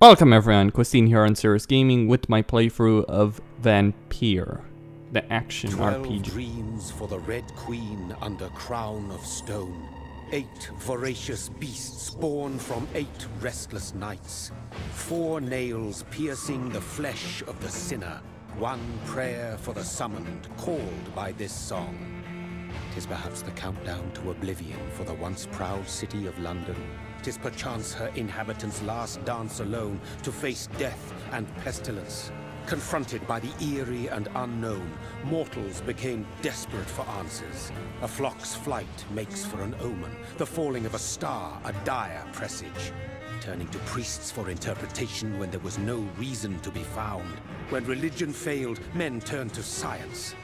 Welcome everyone, Christine here on Serious Gaming with my playthrough of Vampyr, the action 12 RPG. dreams for the Red Queen under crown of stone. 8 voracious beasts born from 8 restless nights. 4 nails piercing the flesh of the sinner. 1 prayer for the summoned, called by this song. 'Tis perhaps the countdown to oblivion for the once proud city of London. 'Tis perchance her inhabitants' last dance alone to face death and pestilence. Confronted by the eerie and unknown, mortals became desperate for answers. A flock's flight makes for an omen, the falling of a star a dire presage. Turning to priests for interpretation when there was no reason to be found. When religion failed, men turned to science.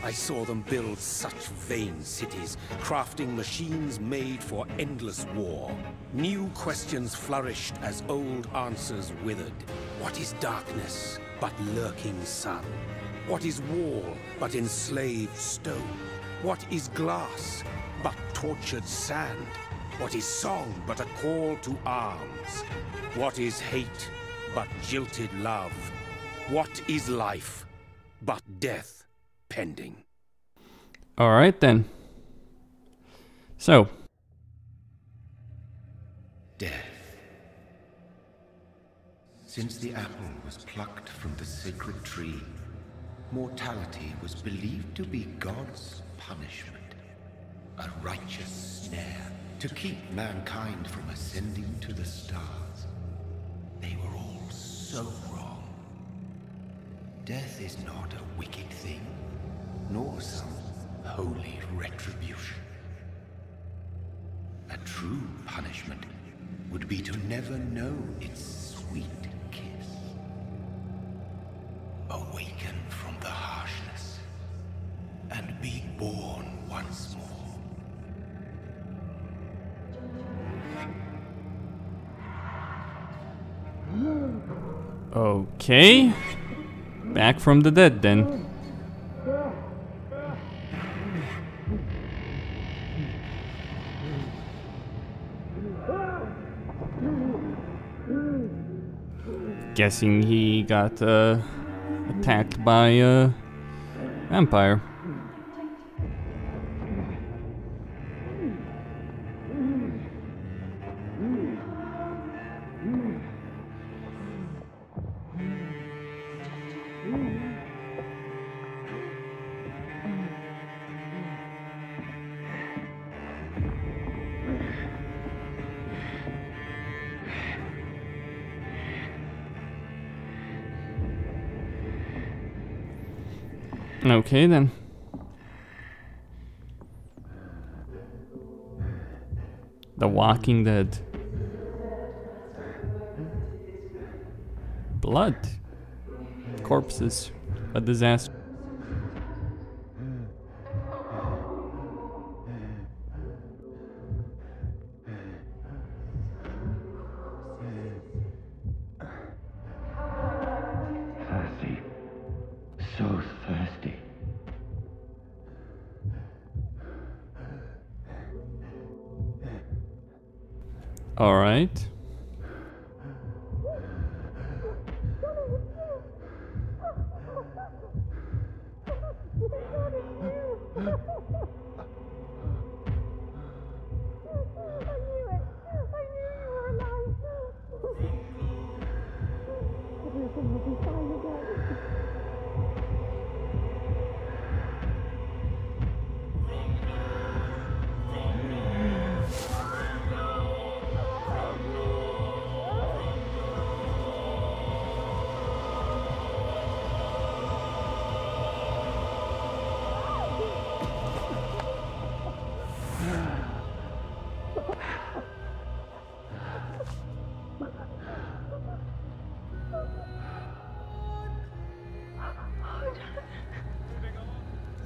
I saw them build such vain cities, crafting machines made for endless war. New questions flourished as old answers withered. What is darkness but lurking sun? What is wall but enslaved stone? What is glass but tortured sand? What is song but a call to arms? What is hate but jilted love? What is life but death pending? Alright then. So. Death. Since the apple was plucked from the sacred tree, mortality was believed to be God's punishment. A righteous snare to keep mankind from ascending to the stars. They were all so wrong. Death is not a wicked thing, nor some holy retribution. A true punishment would be to never know its sweet kiss. Awaken from the harshness and be born once more. Okay. Back from the dead then. Guessing he got attacked by a vampire. Okay then. The Walking Dead. Blood. Corpses. A disaster. Thirsty. So thirsty. All right.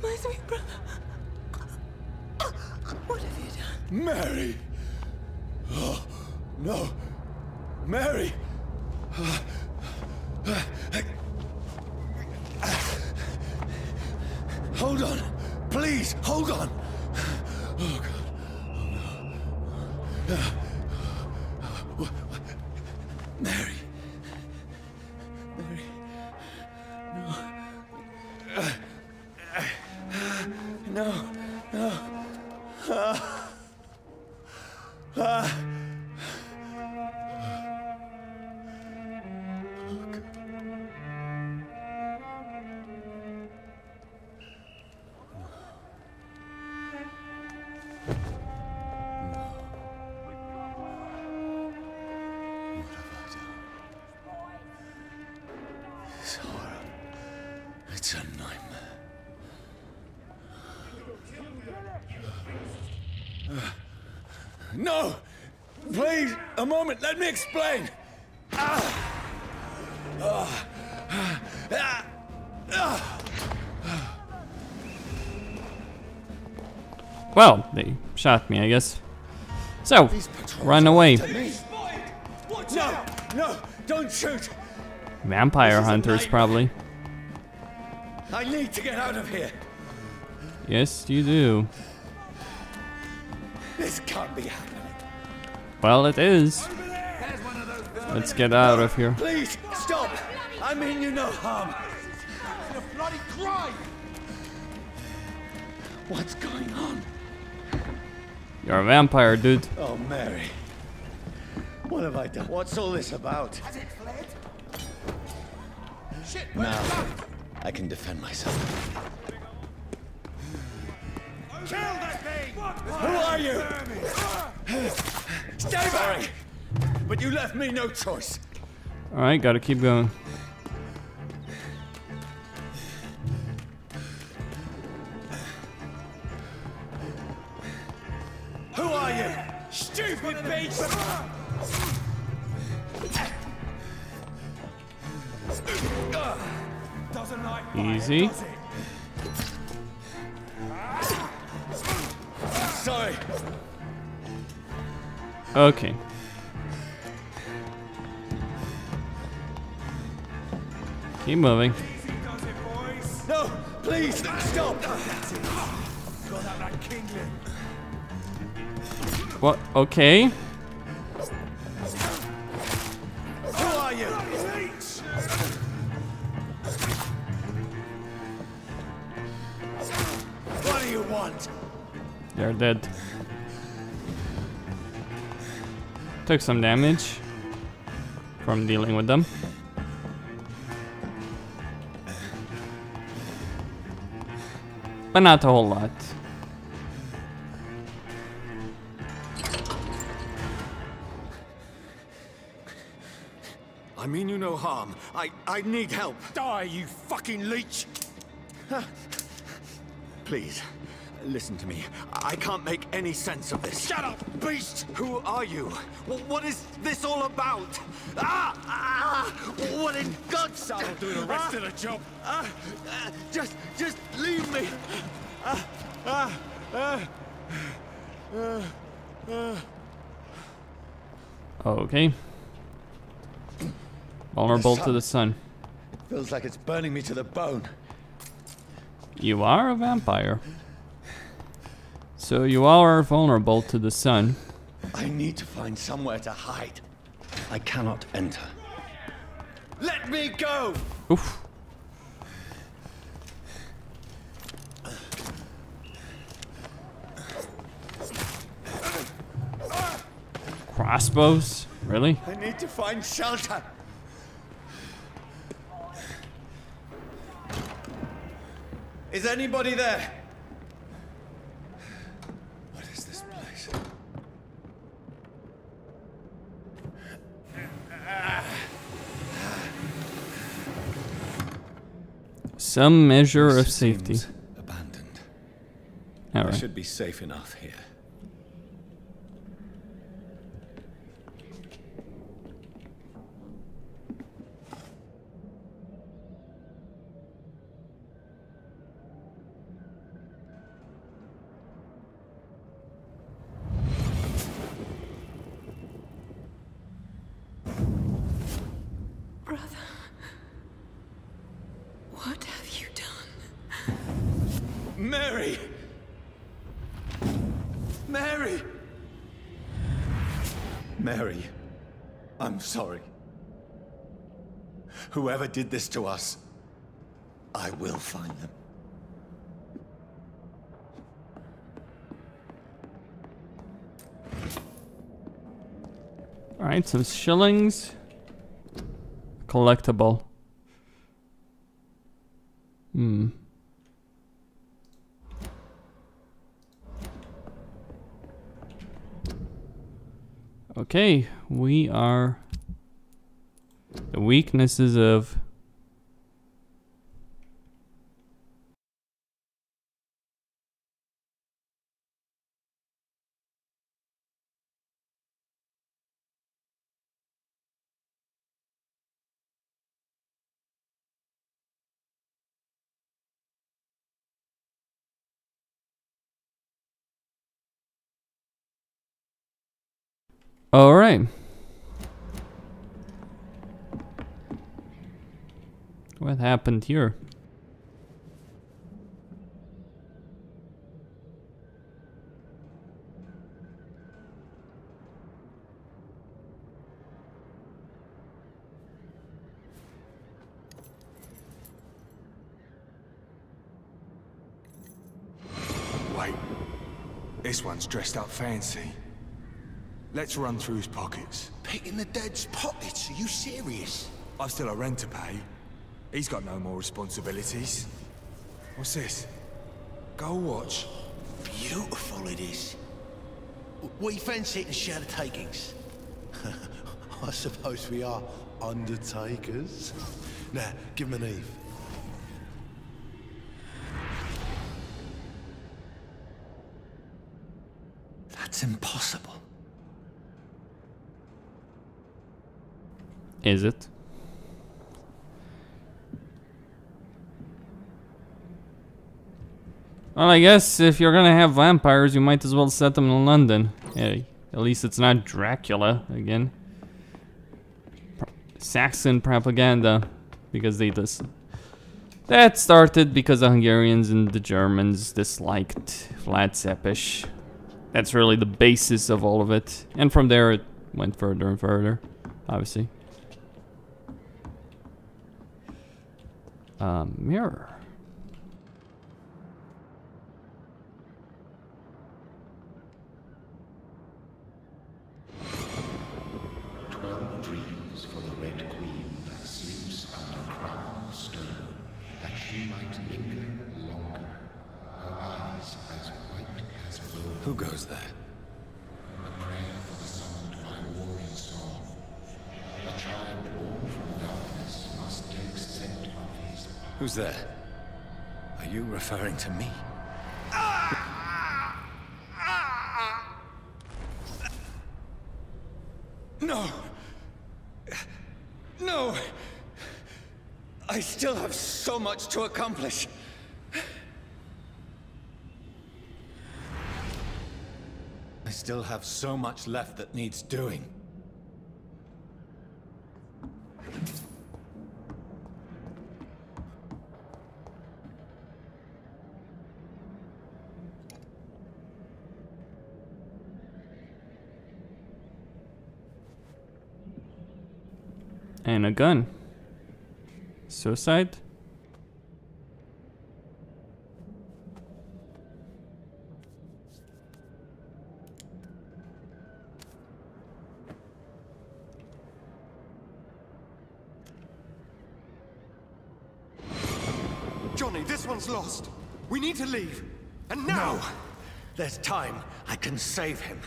My sweet brother. What have you done? Mary! Oh, no. Mary! Hold on. Please, hold on. Oh, God. Oh, no. Mary. No! Please, a moment, let me explain! Well, they shot me, I guess. So, run away. No! No! Don't shoot! Vampire hunters, probably. I need to get out of here! Yes, you do. This can't be happening. Well, it is. Let's get out of here. Please, stop! I mean you no harm. It's a bloody crime! What's going on? You're a vampire, dude. Oh, Mary. What have I done? What's all this about? Has it fled? Shit, Now, I can defend myself. kill that thing! Who are you? Stay back! But you left me no choice. Alright, gotta keep going. Who are you? Stupid beast! Doesn't like Easy. Sorry. Okay. Keep moving. No, please, stop! Got out that kingling. What? Okay. Who are you? Leech! What do you want? They're dead. Took some damage from dealing with them. But not a whole lot. I mean you no harm. I need help. Die, you fucking leech! Please, listen to me. I can't make any sense of this. Shut up, beast! Who are you? What is this all about? What in God's I'll do the rest of the job. Just leave me. Okay. Vulnerable to the sun. It feels like it's burning me to the bone. You are a vampire. So you are vulnerable to the sun. I need to find somewhere to hide. I cannot enter. Let me go! Oof. Crossbows? Really? I need to find shelter. Is anybody there? What is this place? Some measure of safety. Seems abandoned. I Alright. should be safe enough here. Brother. What have you done? Mary! Mary! Mary, I'm sorry. Whoever did this to us, I will find them. Alright, some shillings. Collectible. Hmm. Okay, we are the weaknesses of Alright. What happened here? Wait. This one's dressed up fancy. Let's run through his pockets. Picking the dead's pockets? Are you serious? I've still a rent to pay. He's got no more responsibilities. What's this? Gold watch. Beautiful it is. We fancy it and share the takings. I suppose we are undertakers. Now, give him an Eve. That's impossible. Is it? Well, I guess if you're gonna have vampires, you might as well set them in London. Hey, at least it's not Dracula again. Saxon propaganda, because they just... That started because the Hungarians and the Germans disliked Vlad Tepes. That's really the basis of all of it. And from there it went further and further, obviously. Mirror. 12 dreams for the Red Queen that sleeps under crown of stone, that she might linger longer, her eyes as white as gold. Who goes there? A prayer for the summoned by warring song. A child born from darkness must take scent of his. Who's there? Are you referring to me? No! No! I still have so much to accomplish. I still have so much left that needs doing. And a gun. Suicide? Johnny, this one's lost. We need to leave. And now! No! There's time. I can save him.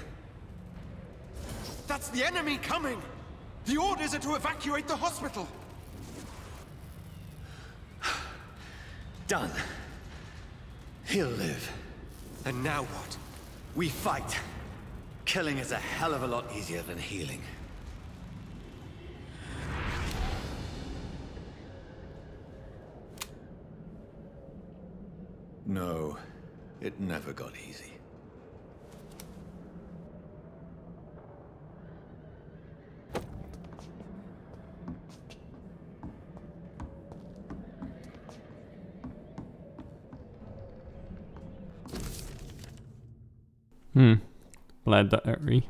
That's the enemy coming! The orders are to evacuate the hospital! Done. He'll live. And now what? We fight. Killing is a hell of a lot easier than healing. No, it never got easy. Blood diary.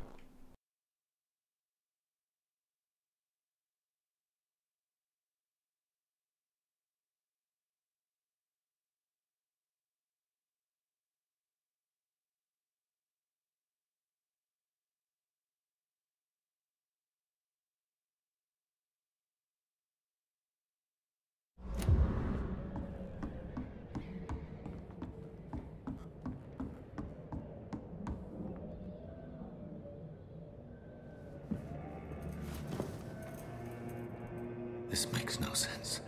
This makes no sense.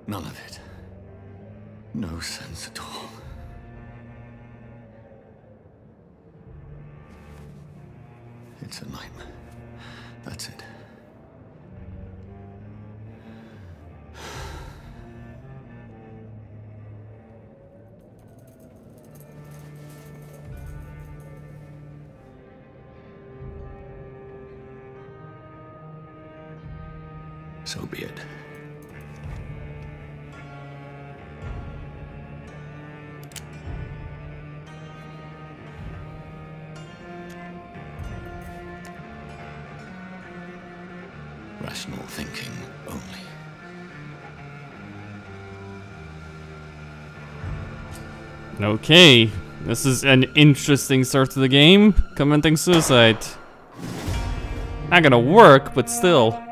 None of it. No sense at all. It's a nightmare. That's it. So be it. Rational thinking only. Okay, this is an interesting start to the game. Commenting suicide. Not gonna work, but still.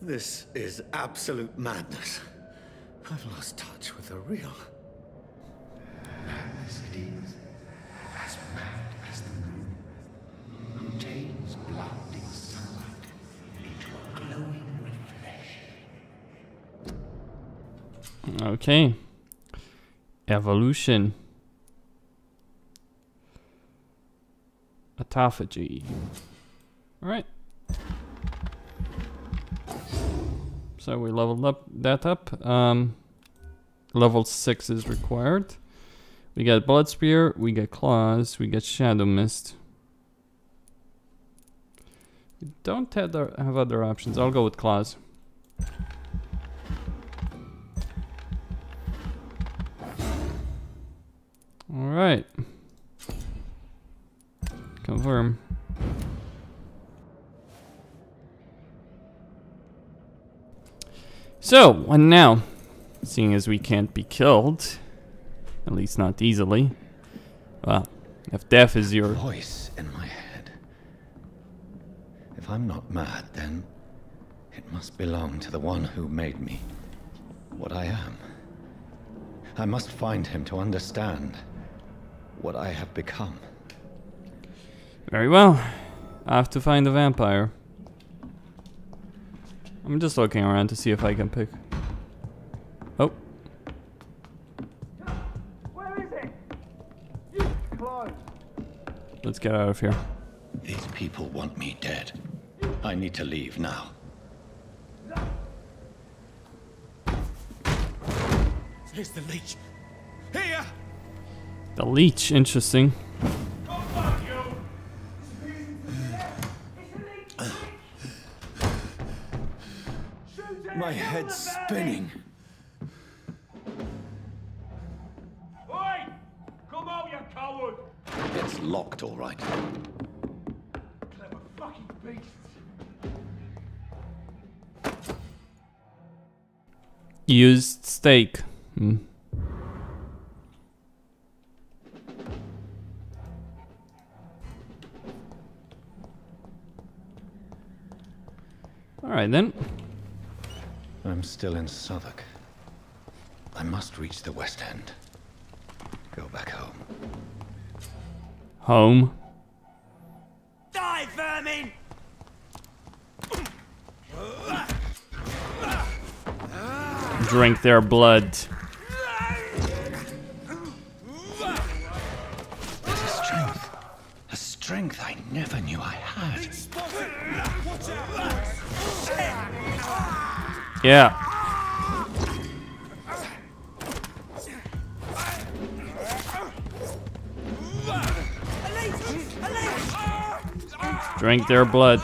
This is absolute madness. I've lost touch with the real. Madness it is, as mad as the moon, contains blinding sunlight into a glowing reflection. Okay. Evolution. Autophagy. Alright. So we leveled that up. Level 6 is required. We got Blood Spear, we got Claws, we got Shadow Mist. We don't have other options. I'll go with Claws. Alright. Confirm. So, what now? Seeing as we can't be killed, at least not easily. Well, if death is your... Voice in my head. If I'm not mad, then it must belong to the one who made me what I am. I must find him to understand what I have become. Very well. I have to find a vampire. I'm just looking around to see if I can pick. Oh. Where is it? You close. Let's get out of here. These people want me dead. I need to leave now. Here's the leech. Here! The leech, interesting. My head's spinning. Oi! Come out, you coward! It's locked, all right. Clever fucking beasts. Used steak. Alright then. I'm still in Southwark. I must reach the West End. Go back home. Home. Die, vermin! Drink their blood. There's a strength I never knew I had. Watch out! Yeah. Drink their blood.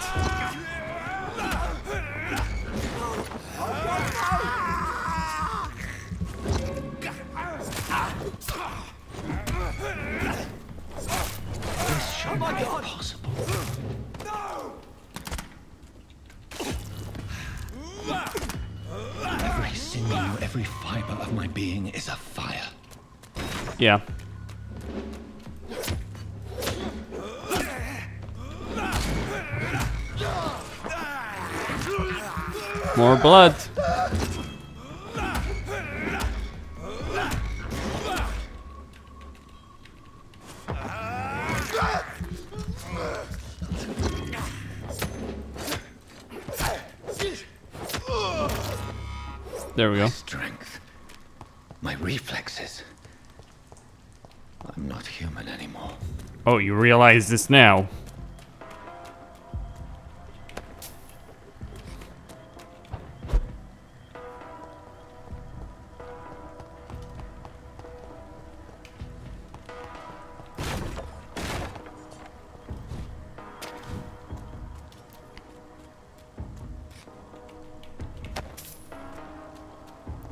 This shouldn't be possible. Every sinew, every fiber of my being is afire. Yeah. More blood. There we go. My strength. My reflexes. I'm not human anymore. Oh, you realize this now.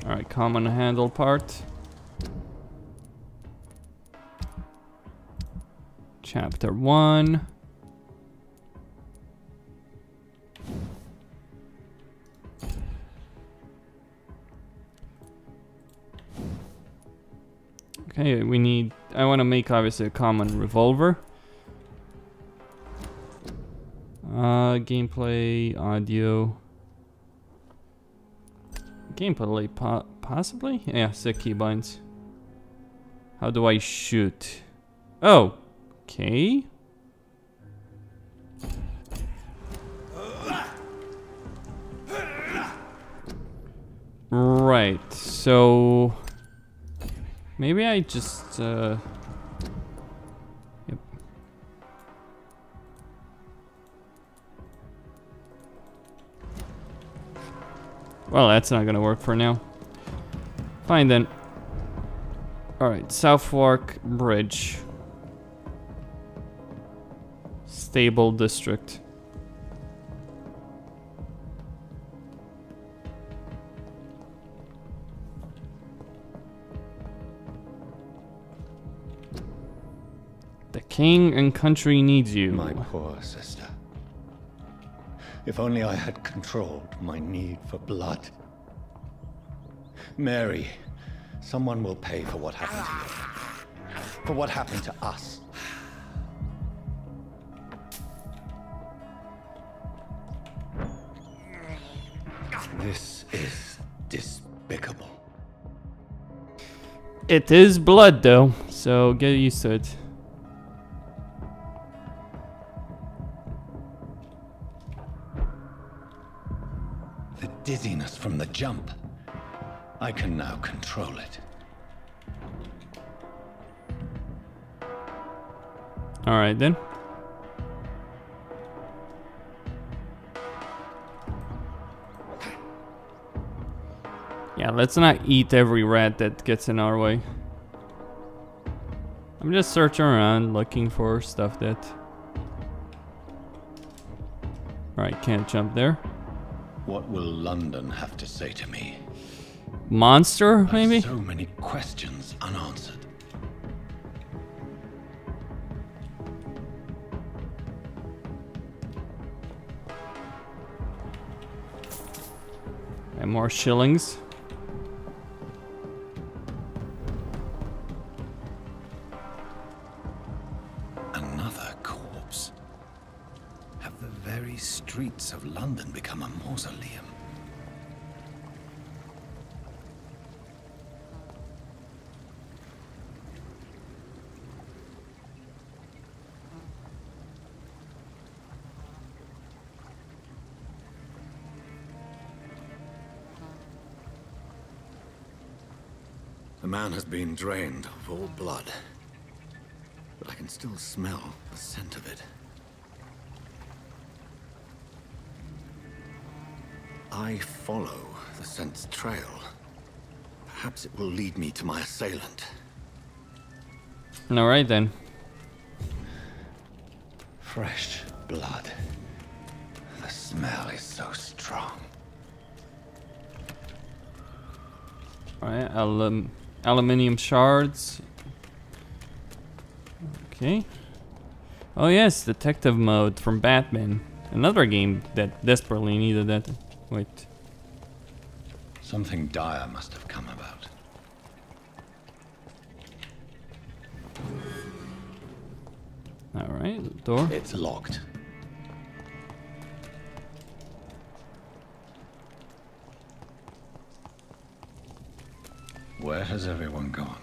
Alright, common handle part. Chapter 1. Okay, we need... I want to make obviously a common revolver. Gameplay, audio... Gameplay, possibly? Yeah, set keybinds. How do I shoot? Oh, okay. Right, so... Maybe I just, Yep. Well, that's not gonna work for now. Fine then. Alright, Southwark Bridge. Stable district. The king and country needs you. My poor sister. If only I had controlled my need for blood. Mary, someone will pay for what happened to you. For what happened to us. This is despicable. It is blood though, so get used to it. The dizziness from the jump. I can now control it. Alright then. Yeah, let's not eat every rat that gets in our way. I'm just searching around looking for stuff that... Alright, can't jump there. What will London have to say to me? Monster, maybe? So many questions unanswered. And more shillings. Another corpse. Have the very streets of London become a mausoleum? The man has been drained of all blood, but I can still smell the scent of it. I follow the scent's trail. Perhaps it will lead me to my assailant. Alright then. Fresh blood. The smell is so strong. Alright, aluminium shards. Okay. Oh yes, detective mode from Batman. Another game that desperately needed that. Wait. Something dire must have come about. Alright, door. It's locked. Where has everyone gone?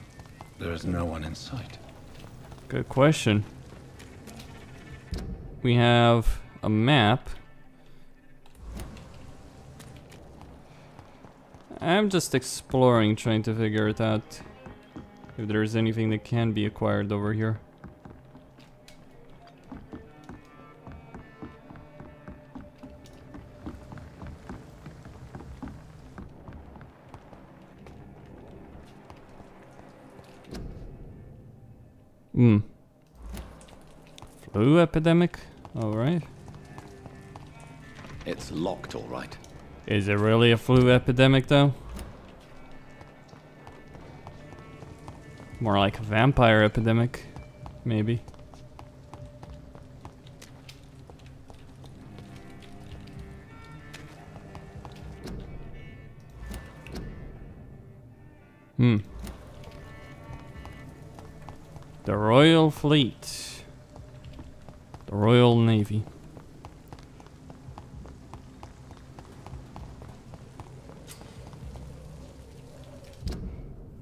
There is no one in sight. Good question. We have a map. I'm just exploring, trying to figure it out. If there's anything that can be acquired over here. Flu epidemic? Alright. It's locked, all right. Is it really a flu epidemic though? More like a vampire epidemic, maybe. The Royal Fleet. The Royal Navy.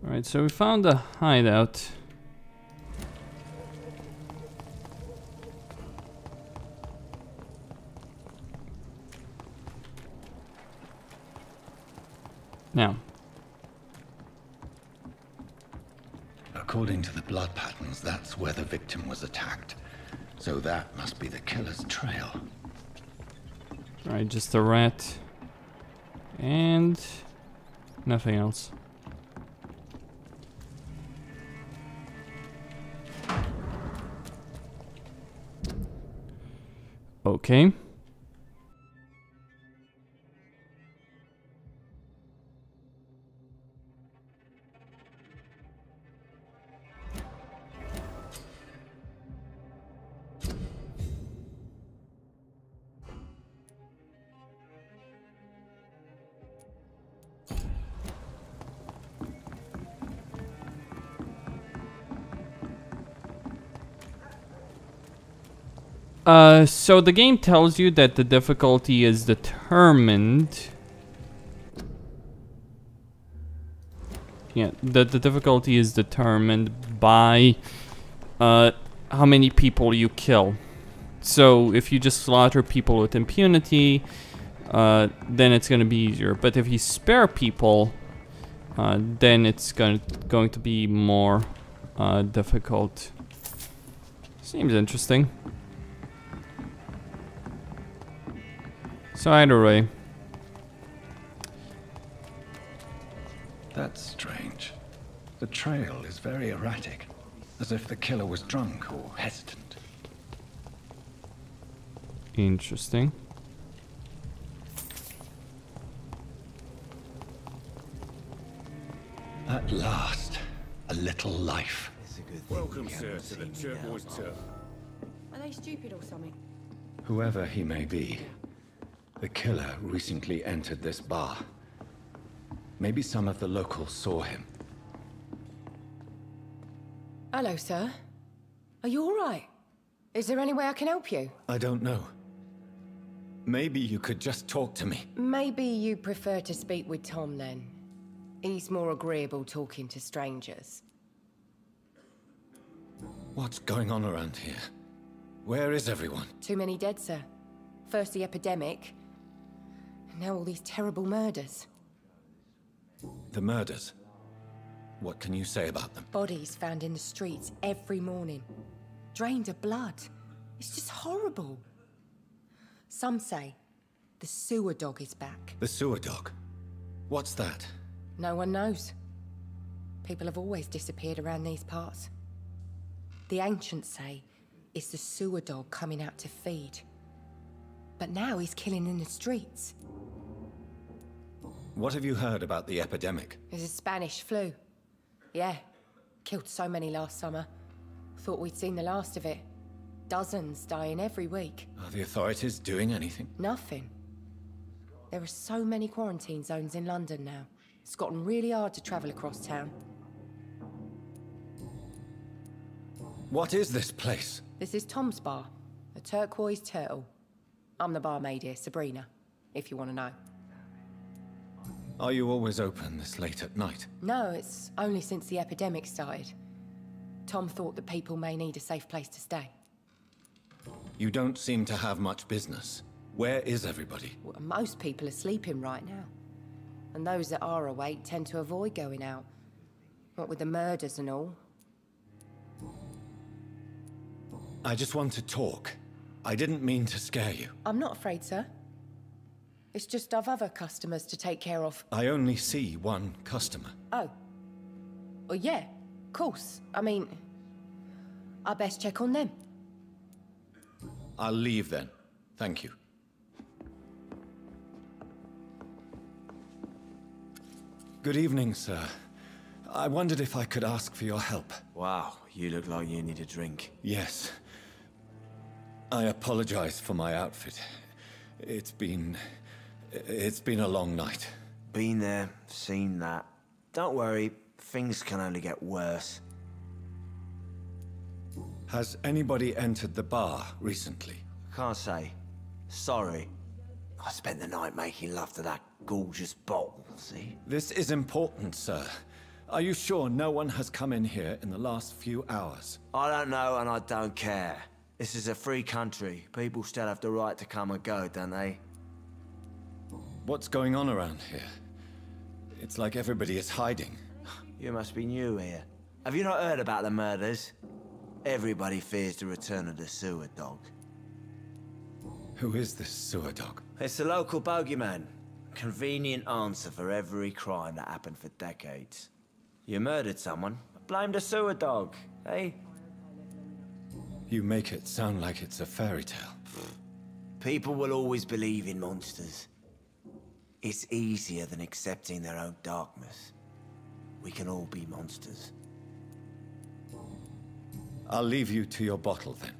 Alright, so we found a hideout. Now, According to the blood patterns, that's where the victim was attacked. So that must be the killer's trail. alright, just a rat. And nothing else. Okay. So the game tells you that the difficulty is determined. Yeah, the difficulty is determined by how many people you kill. So if you just slaughter people with impunity, then it's gonna be easier. But if you spare people, then it's going to be more difficult. Seems interesting. So either way. That's strange. The trail is very erratic, as if the killer was drunk or hesitant. Interesting. At last, a little life. Welcome, sir, to the turquoise turf. Are they stupid or something? Whoever he may be, the killer recently entered this bar. Maybe some of the locals saw him. Hello, sir. Are you all right? Is there any way I can help you? I don't know. Maybe you could just talk to me. Maybe you prefer to speak with Tom, then. He's more agreeable talking to strangers. What's going on around here? Where is everyone? Too many dead, sir. First the epidemic, and now all these terrible murders. The murders? What can you say about them? Bodies found in the streets every morning. Drained of blood. It's just horrible. Some say the sewer dog is back. The sewer dog? What's that? No one knows. People have always disappeared around these parts. The ancients say it's the sewer dog coming out to feed. But now he's killing in the streets. What have you heard about the epidemic? There's a Spanish flu. Yeah, killed so many last summer. Thought we'd seen the last of it. Dozens dying every week. Are the authorities doing anything? Nothing. There are so many quarantine zones in London now. It's gotten really hard to travel across town. What is this place? This is Tom's bar, the Turquoise Turtle. I'm the barmaid here, Sabrina, if you want to know. Are you always open this late at night? No, it's only since the epidemic started. Tom thought that people may need a safe place to stay. You don't seem to have much business. Where is everybody? Well, most people are sleeping right now. And those that are awake tend to avoid going out. What with the murders and all. I just want to talk. I didn't mean to scare you. I'm not afraid, sir. It's just I've other customers to take care of. I only see one customer. Oh. Well, yeah, of course. I mean, I best check on them. I'll leave then. Thank you. Good evening, sir. I wondered if I could ask for your help. Wow, you look like you need a drink. Yes. I apologize for my outfit. It's been a long night. Been there, seen that. Don't worry, things can only get worse. Has anybody entered the bar recently? Can't say. Sorry. I spent the night making love to that gorgeous bottle, see? This is important, sir. Are you sure no one has come in here in the last few hours? I don't know and I don't care. This is a free country. People still have the right to come and go, don't they? What's going on around here? It's like everybody is hiding. You must be new here. Have you not heard about the murders? Everybody fears the return of the sewer dog. Who is this sewer dog? It's the local bogeyman. Convenient answer for every crime that happened for decades. You murdered someone, blame the sewer dog, eh? You make it sound like it's a fairy tale. People will always believe in monsters. It's easier than accepting their own darkness. We can all be monsters. I'll leave you to your bottle then.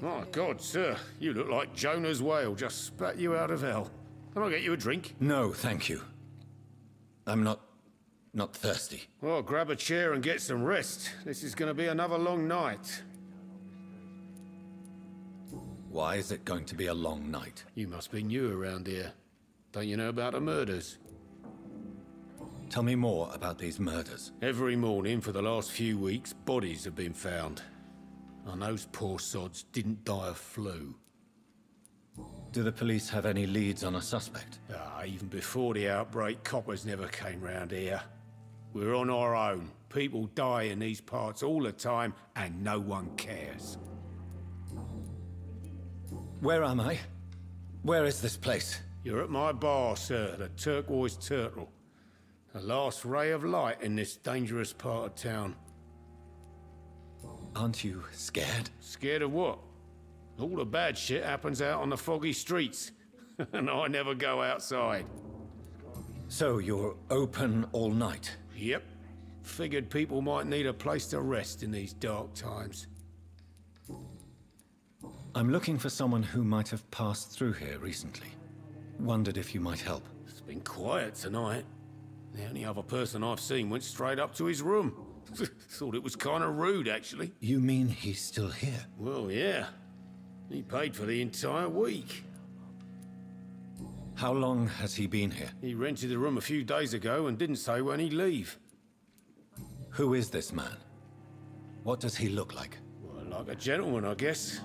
My God, sir, you look like Jonah's whale just spat you out of hell. Can I get you a drink? No, thank you. I'm not thirsty. Well, grab a chair and get some rest. This is going to be another long night. Why is it going to be a long night? You must be new around here. Don't you know about the murders? Tell me more about these murders. Every morning for the last few weeks, bodies have been found. And those poor sods didn't die of flu. Do the police have any leads on a suspect? Even before the outbreak, coppers never came round here. We're on our own. People die in these parts all the time, and no one cares. Where am I? Where is this place? You're at my bar, sir, the Turquoise Turtle. The last ray of light in this dangerous part of town. Aren't you scared? Scared of what? All the bad shit happens out on the foggy streets. And I never go outside. So you're open all night? Yep. Figured people might need a place to rest in these dark times. I'm looking for someone who might have passed through here recently. Wondered if you might help. It's been quiet tonight. The only other person I've seen went straight up to his room. Thought it was kind of rude, actually. You mean he's still here? Well, yeah. He paid for the entire week. How long has he been here? He rented the room a few days ago and didn't say when he'd leave. Who is this man? What does he look like? Well, like a gentleman, I guess.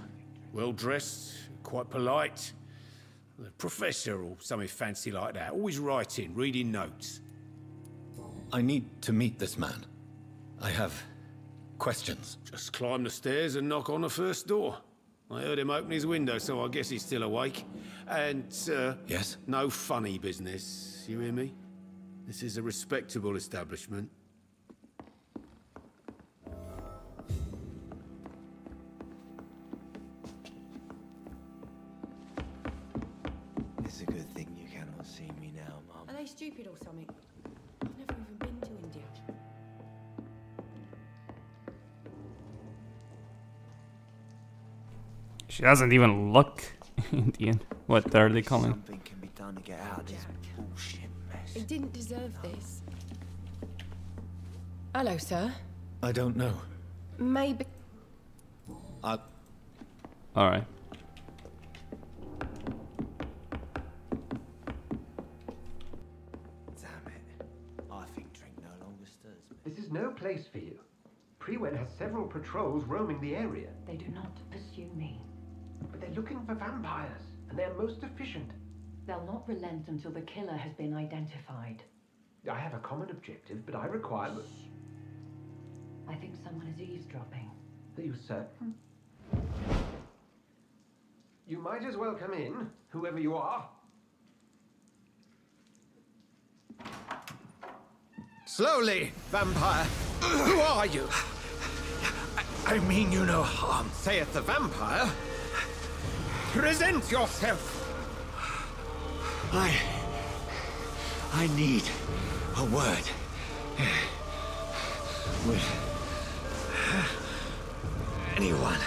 Well-dressed, quite polite. A professor or something fancy like that. Always writing, reading notes. I need to meet this man. I have questions. Just climb the stairs and knock on the first door. I heard him open his window, so I guess he's still awake. And, Yes? no funny business. You hear me? This is a respectable establishment. It's a good thing you cannot see me now, Mum. Are they stupid or something? I've never even been to India. She doesn't even look Indian. What are they calling? Something can be done to get out of this bullshit He mess. didn't deserve this. Hello, sir. I don't know. Maybe... Alright. place for you. Prewen has several patrols roaming the area. They do not pursue me. But they're looking for vampires, and they're most efficient. They'll not relent until the killer has been identified. I have a common objective, but I require... I think someone is eavesdropping. Are you certain? You might as well come in, whoever you are. Slowly, vampire. Who are you? I mean you no harm, saith the vampire. Present yourself. I need a word with anyone.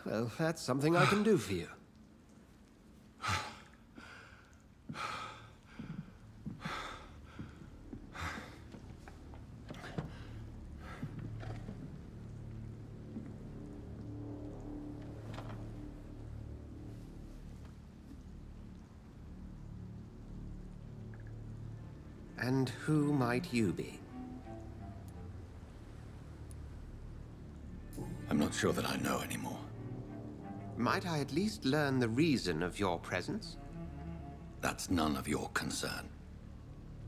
Well, that's something I can do for you. And who might you be? I'm not sure that I know anymore. Might I at least learn the reason of your presence? That's none of your concern.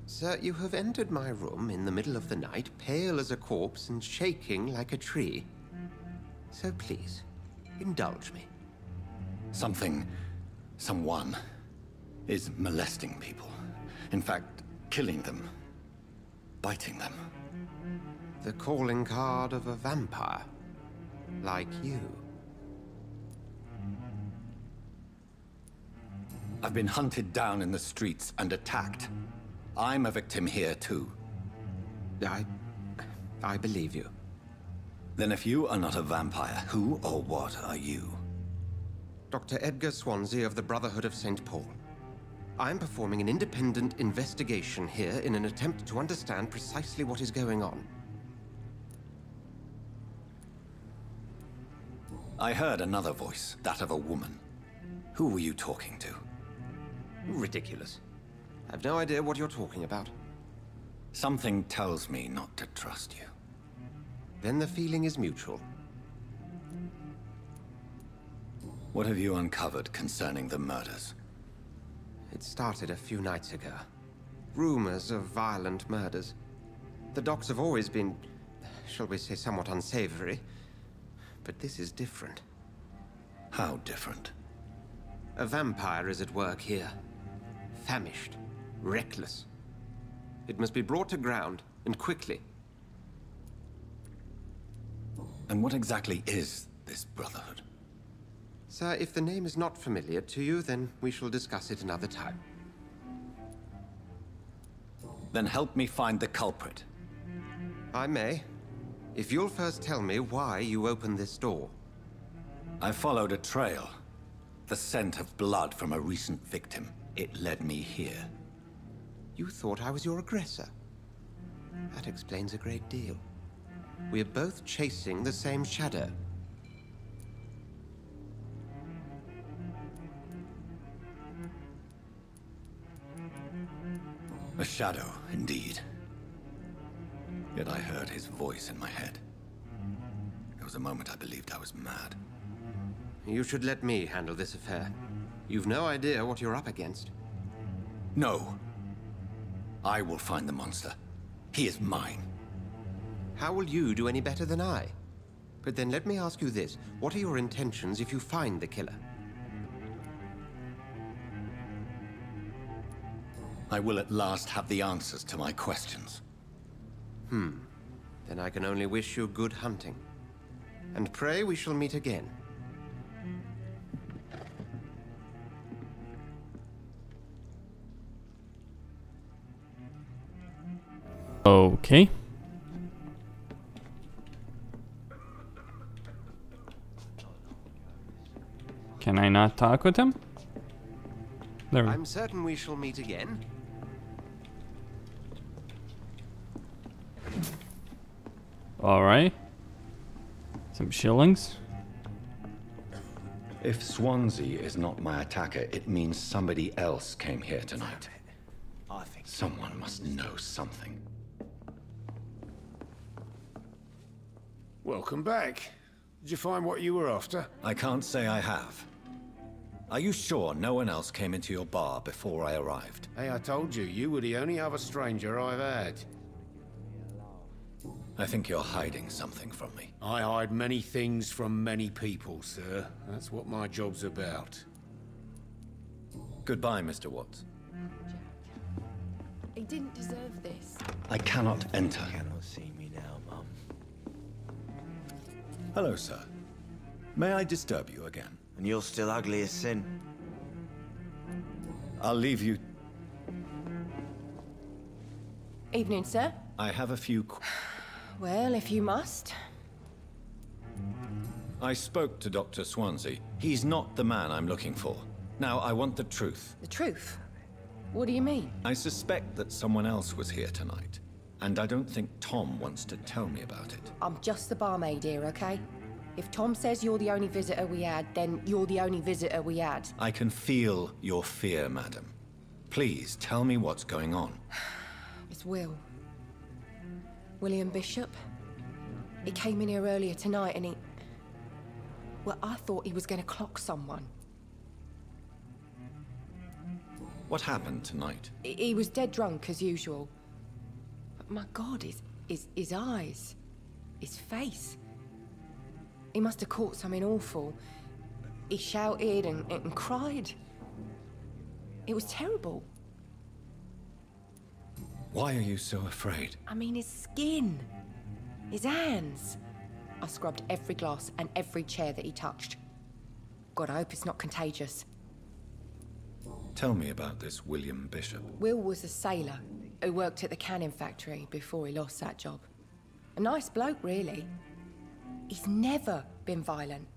Sir, you have entered my room in the middle of the night, pale as a corpse and shaking like a tree. So please, indulge me. Someone is molesting people. In fact, killing them. Biting them. The calling card of a vampire. Like you. I've been hunted down in the streets and attacked. I'm a victim here too. I believe you. Then if you are not a vampire, who or what are you? Dr. Edgar Swansea of the Brotherhood of St. Paul. I'm performing an independent investigation here in an attempt to understand precisely what is going on. I heard another voice, that of a woman. Who were you talking to? Ridiculous. I've no idea what you're talking about. Something tells me not to trust you. Then the feeling is mutual. What have you uncovered concerning the murders? It started a few nights ago. Rumors of violent murders. The docks have always been, shall we say, somewhat unsavory. But this is different. How different? A vampire is at work here. Famished. Reckless. It must be brought to ground, and quickly. And what exactly is this Brotherhood? Sir, if the name is not familiar to you, then we shall discuss it another time. Then help me find the culprit. I may. If you'll first tell me why you opened this door. I followed a trail. The scent of blood from a recent victim. It led me here. You thought I was your aggressor. That explains a great deal. We're both chasing the same shadow. A shadow, indeed. Yet I heard his voice in my head. There was a moment I believed I was mad. You should let me handle this affair. You've no idea what you're up against. No. I will find the monster. He is mine. How will you do any better than I? But then let me ask you this. What are your intentions if you find the killer? I will at last have the answers to my questions. Then I can only wish you good hunting. And pray we shall meet again. Okay. Can I not talk with him? There. I'm certain we shall meet again. All right. Some shillings. If Swansea is not my attacker, it means somebody else came here tonight. I think Someone must know something. Welcome back. Did you find what you were after? I can't say I have. Are you sure no one else came into your bar before I arrived? Hey, I told you, you were the only other stranger I've had. I think you're hiding something from me. I hide many things from many people, sir. That's what my job's about. Goodbye, Mr. Watts. He didn't deserve this. I cannot enter. you cannot see me now, Mum. Hello, sir. May I disturb you again? And you're still ugly as sin. I'll leave you. Evening, sir. I have a few... Well, if you must. I spoke to Dr. Swansea. He's not the man I'm looking for. Now, I want the truth. The truth? What do you mean? I suspect that someone else was here tonight. And I don't think Tom wants to tell me about it. I'm just the barmaid here, okay? If Tom says you're the only visitor we had, then you're the only visitor we had. I can feel your fear, madam. Please, tell me what's going on. It's Will. William Bishop. He came in here earlier tonight and he... Well, I thought he was going to clock someone. What happened tonight? He was dead drunk, as usual. But my God, his eyes. His face. He must have caught something awful. He shouted and cried. It was terrible. Why are you so afraid? I mean, his skin. His hands. I scrubbed every glass and every chair that he touched. God, I hope it's not contagious. Tell me about this William Bishop. Will was a sailor who worked at the canning factory before he lost that job. A nice bloke, really. He's never been violent.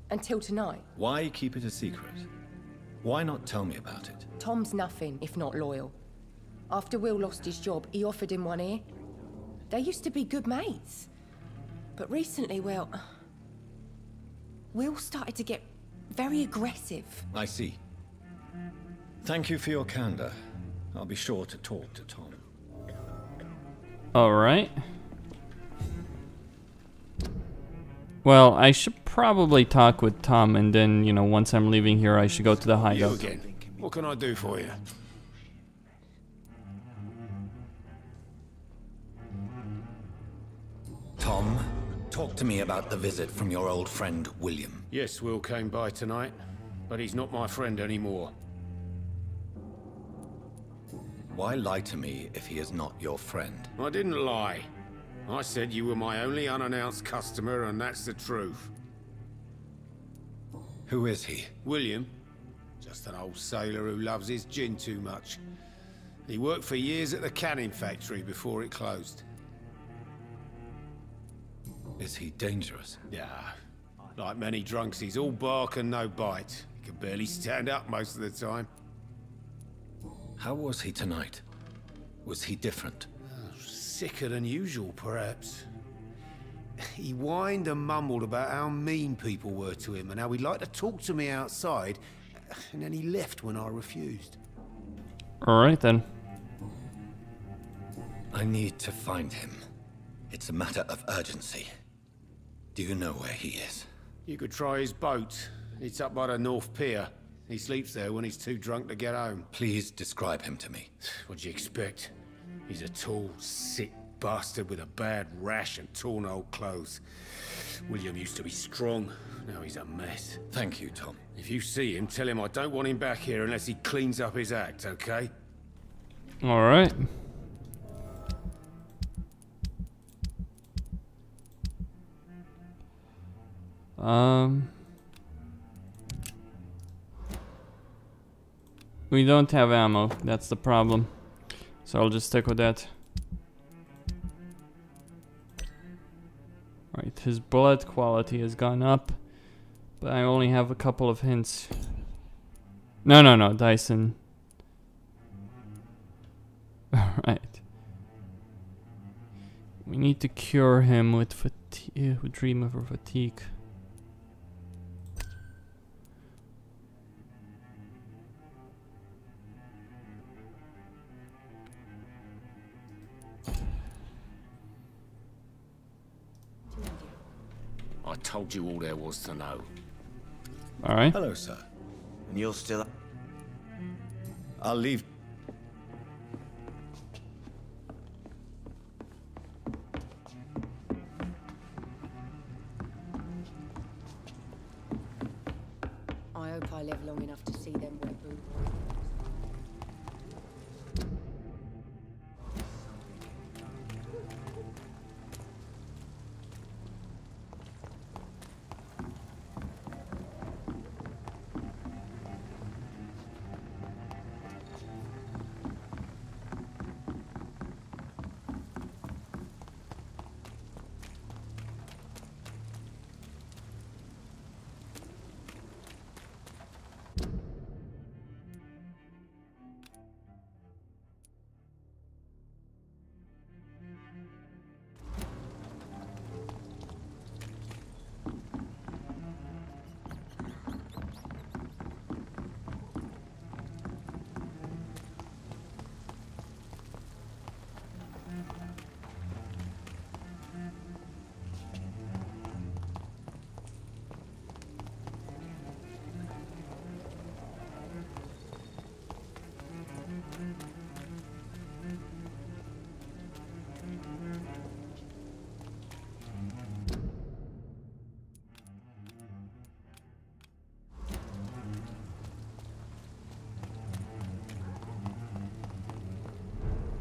Until tonight. Why keep it a secret? Why not tell me about it? Tom's nothing if not loyal. After Will lost his job, he offered him one ear. They used to be good mates. But recently, well... Will started to get very aggressive. I see. Thank you for your candor. I'll be sure to talk to Tom. Alright. Well, I should probably talk with Tom, and then, you know, once I'm leaving here, I should go to the You hideout. again. What can I do for you? Tom, talk to me about the visit from your old friend, William. Yes, Will came by tonight, but he's not my friend anymore. Why lie to me if he is not your friend? I didn't lie. I said you were my only unannounced customer, and that's the truth. Who is he? William. Just an old sailor who loves his gin too much. He worked for years at the canning factory before it closed. Is he dangerous? Yeah. Like many drunks, he's all bark and no bite. He can barely stand up most of the time. How was he tonight? Was he different? Sicker than usual, perhaps. He whined and mumbled about how mean people were to him and how he'd like to talk to me outside, and then he left when I refused. Alright then. I need to find him. It's a matter of urgency. Do you know where he is? You could try his boat. It's up by the North Pier. He sleeps there when he's too drunk to get home. Please describe him to me. What'd you expect? He's a tall, sick bastard with a bad rash and torn old clothes. William used to be strong. Now he's a mess. Thank you, Tom. If you see him, tell him I don't want him back here unless he cleans up his act, okay? Alright. We don't have ammo, that's the problem. So I'll just stick with that. Right, his blood quality has gone up, but I only have a couple of hints. No, Dyson. Alright. We need to cure him with fatigue, with dream of fatigue. told you all there was to know. All right. Hello, sir. And you're still... I'll leave. I hope I live long enough to see them wet boot boys.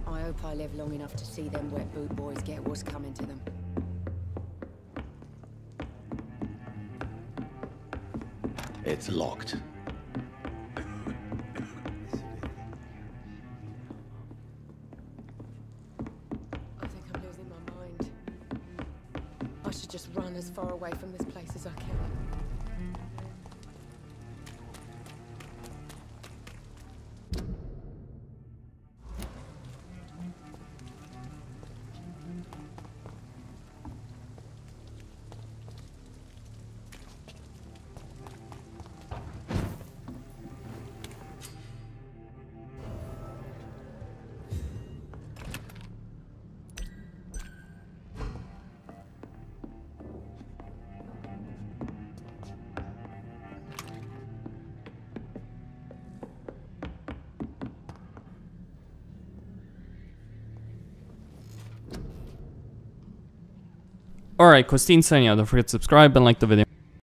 I hope I live long enough to see them wet boot boys get what's coming to them. It's locked. I think I'm losing my mind. I should just run as far away from this place as I can. Alright, Costin signing out. Don't forget to subscribe and like the video.